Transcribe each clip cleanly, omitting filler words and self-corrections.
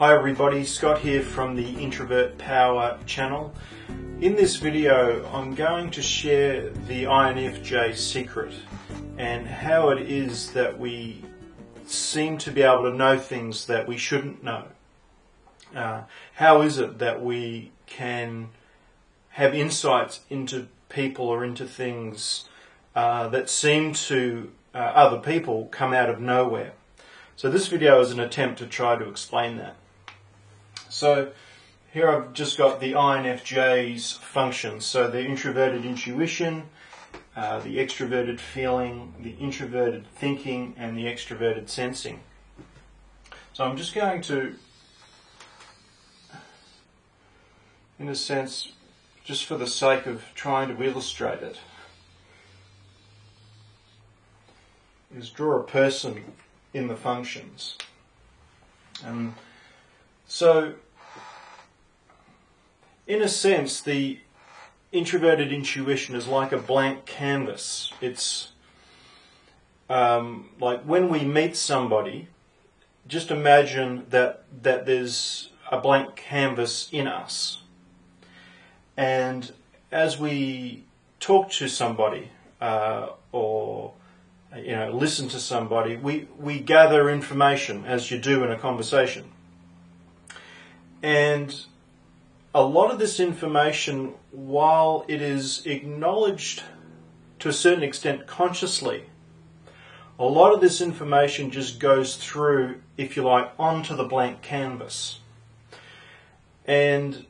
Hi everybody, Scott here from the Introvert Power channel. In this video I'm going to share the INFJ secret and how it is that we seem to be able to know things that we shouldn't know. How is it that we can have insights into people or into things that seem to other people come out of nowhere? So this video is an attempt to try to explain that. So here I've just got the INFJ's functions. So the introverted intuition, the extroverted feeling, the introverted thinking, and the extroverted sensing. So I'm just going to, in a sense, just for the sake of trying to illustrate it, is draw a person in the functions. And so, in a sense, the introverted intuition is like a blank canvas. It's like when we meet somebody, just imagine that there's a blank canvas in us. And as we talk to somebody or listen to somebody, we gather information as you do in a conversation. And a lot of this information, while it is acknowledged to a certain extent consciously, a lot of this information just goes through, if you like, onto the blank canvas. And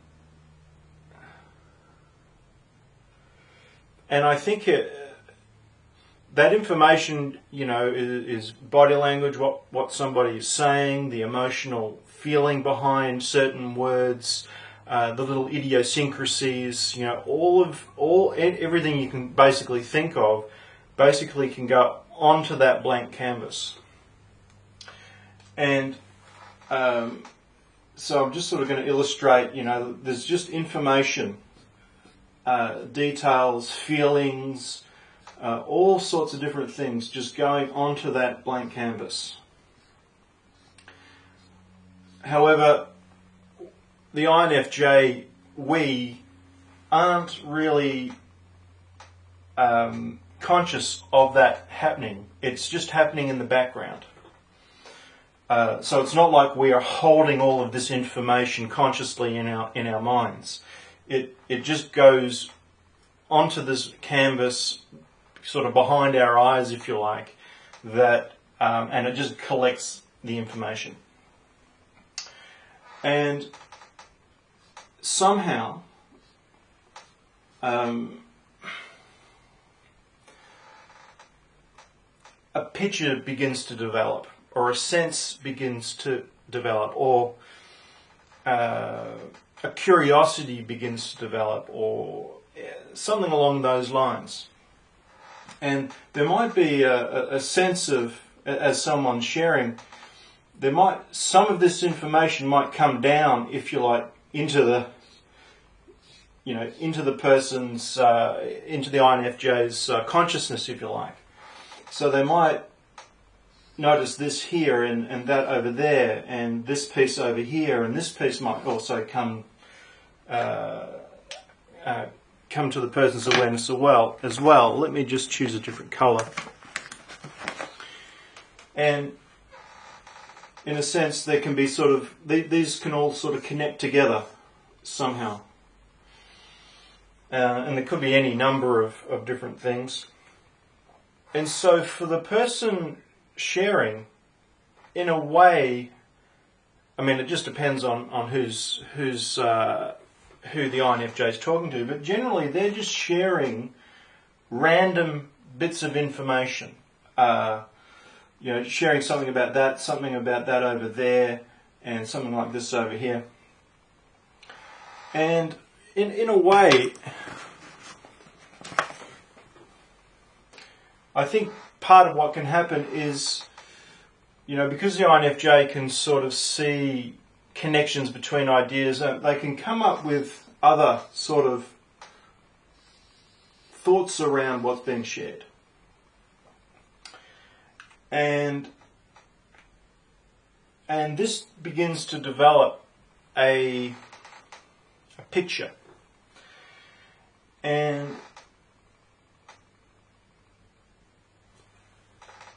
I think that information, is body language, what somebody is saying, the emotional feeling behind certain words, the little idiosyncrasies, everything you can basically think of, basically can go onto that blank canvas. And so I'm just sort of going to illustrate, there's just information, details, feelings, all sorts of different things just going onto that blank canvas. However, the INFJ, we aren't really conscious of that happening. It's just happening in the background. So it's not like we are holding all of this information consciously in our minds. It just goes onto this canvas, sort of behind our eyes, if you like, and it just collects the information. And somehow, a picture begins to develop, or a sense begins to develop, or a curiosity begins to develop, or something along those lines. And there might be a sense of, as someone's sharing, some of this information might come down, if you like, into the person's, into the INFJ's consciousness, if you like. So they might notice this here and that over there, and this piece over here, and this piece might also come to the person's awareness as well. Let me just choose a different colour. And in a sense, there can be these can all sort of connect together somehow. And there could be any number of different things. And so for the person sharing, in a way, it just depends on who the INFJ is talking to, but generally they're just sharing random bits of information. Sharing something about that over there, and something like this over here. And in a way, I think part of what can happen is, because the INFJ can sort of see connections between ideas, they can come up with other sort of thoughts around what's being shared. And And this begins to develop a picture. And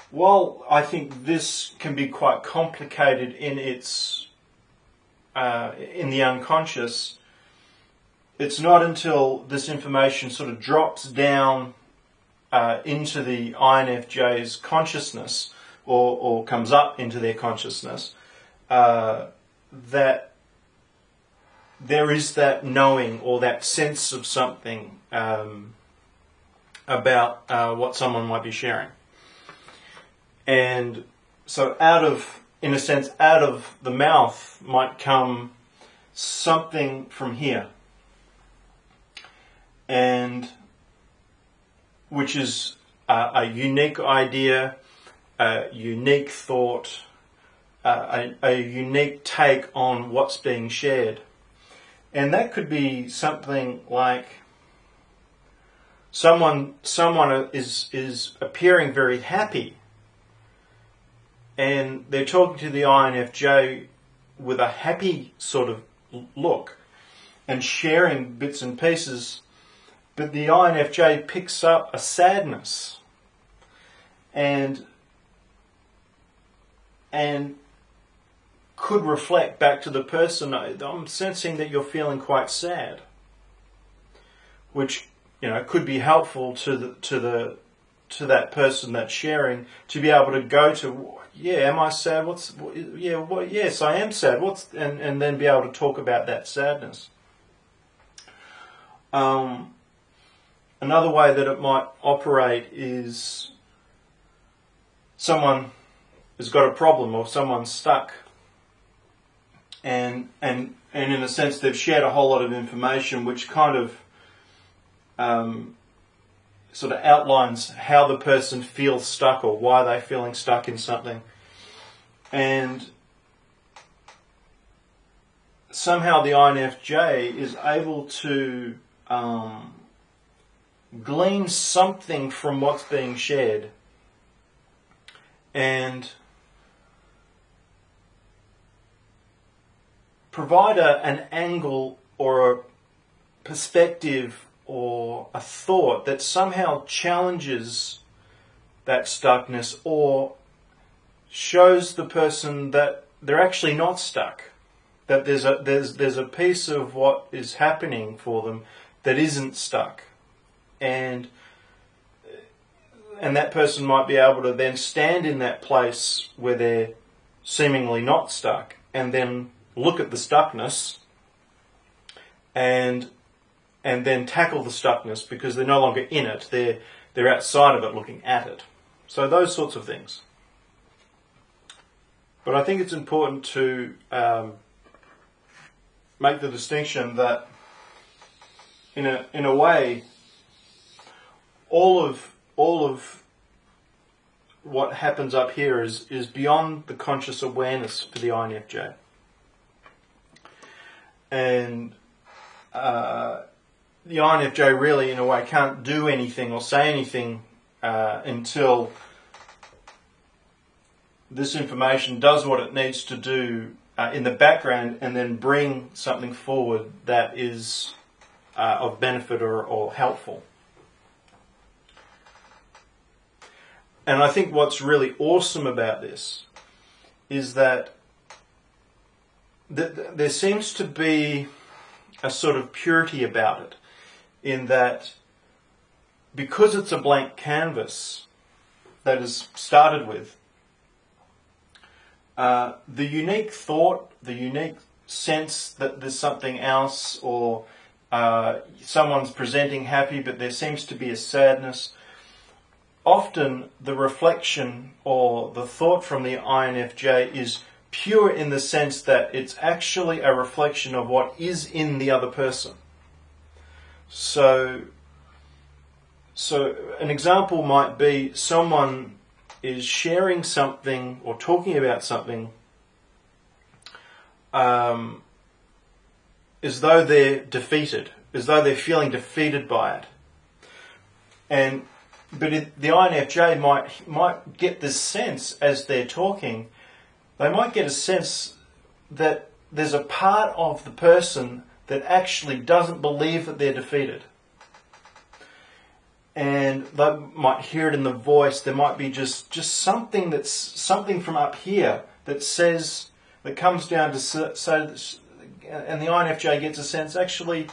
while I think this can be quite complicated in its in the unconscious, it's not until this information sort of drops down into the INFJ's consciousness, or comes up into their consciousness, that there is that knowing or that sense of something about what someone might be sharing. And so in a sense, out of the mouth might come something from here, and which is a unique idea, a unique thought, a unique take on what's being shared. And that could be something like someone is appearing very happy, and they're talking to the INFJ with a happy sort of look and sharing bits and pieces, but the INFJ picks up a sadness and could reflect back to the person, I'm sensing that you're feeling quite sad, which could be helpful to that person that's sharing, to be able to go to, am I sad? Yes, I am sad. And then be able to talk about that sadness. Another way that it might operate is someone has got a problem, or someone's stuck, and in a sense they've shared a whole lot of information which kind of sort of outlines how the person feels stuck, or why they're feeling stuck in something. And somehow the INFJ is able to glean something from what's being shared, and provide an angle or a perspective or a thought that somehow challenges that stuckness, or shows the person that they're actually not stuck, that there's a piece of what is happening for them that isn't stuck, and that person might be able to then stand in that place where they're seemingly not stuck, and then look at the stuckness and then tackle the stuckness, because they're no longer in it, they're outside of it looking at it. So those sorts of things. But I think it's important to make the distinction that in a way all of what happens up here is beyond the conscious awareness for the INFJ. And the INFJ really, in a way, can't do anything or say anything until this information does what it needs to do in the background, and then bring something forward that is of benefit or helpful. And I think what's really awesome about this is that there seems to be a sort of purity about it, in that because it's a blank canvas that is started with, the unique thought, the unique sense that there's something else, or someone's presenting happy but there seems to be a sadness, often the reflection or the thought from the INFJ is pure in the sense that it's actually a reflection of what is in the other person. So an example might be someone is sharing something or talking about something as though they're defeated, as though they're feeling defeated by it. But the INFJ might get this sense as they're talking they might get a sense that there's a part of the person that actually doesn't believe that they're defeated. And they might hear it in the voice. There might be just something from up here that says, that comes down to so, and the INFJ gets a sense, actually,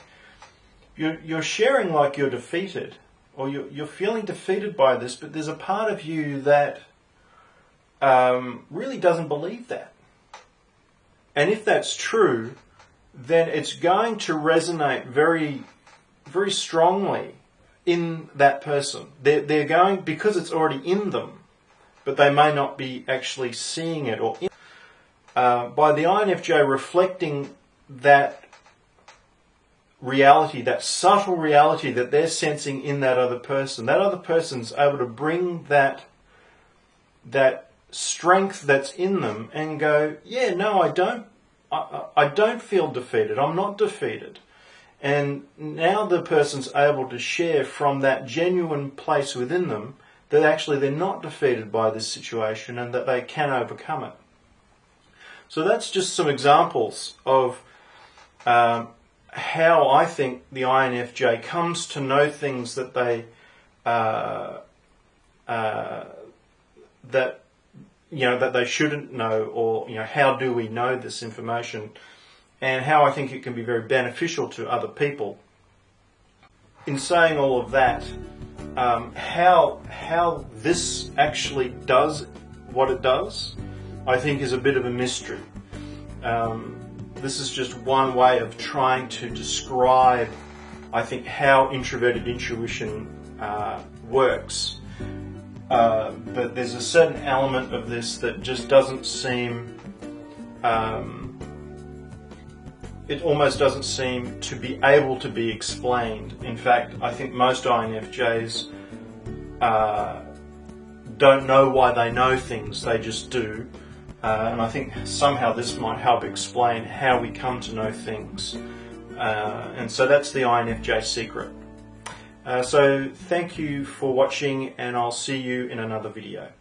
you're sharing like you're defeated, or you're feeling defeated by this, but there's a part of you that really doesn't believe that. And if that's true, then it's going to resonate very, very strongly in that person. They're going, because it's already in them, but they may not be actually seeing it, or by the INFJ reflecting that reality, that subtle reality that they're sensing in that other person. That other person's able to bring that strength that's in them and go, yeah, no, I don't feel defeated. I'm not defeated. And now the person's able to share from that genuine place within them that actually they're not defeated by this situation and that they can overcome it. So that's just some examples of how I think the INFJ comes to know things that they that they shouldn't know, or how do we know this information, and how I think it can be very beneficial to other people. In saying all of that, how this actually does what it does, I think is a bit of a mystery. This is just one way of trying to describe, I think, how introverted intuition works. But there's a certain element of this that just doesn't seem, it almost doesn't seem to be able to be explained. In fact, I think most INFJs don't know why they know things, they just do. And I think somehow this might help explain how we come to know things. And so that's the INFJ secret. So thank you for watching, and I'll see you in another video.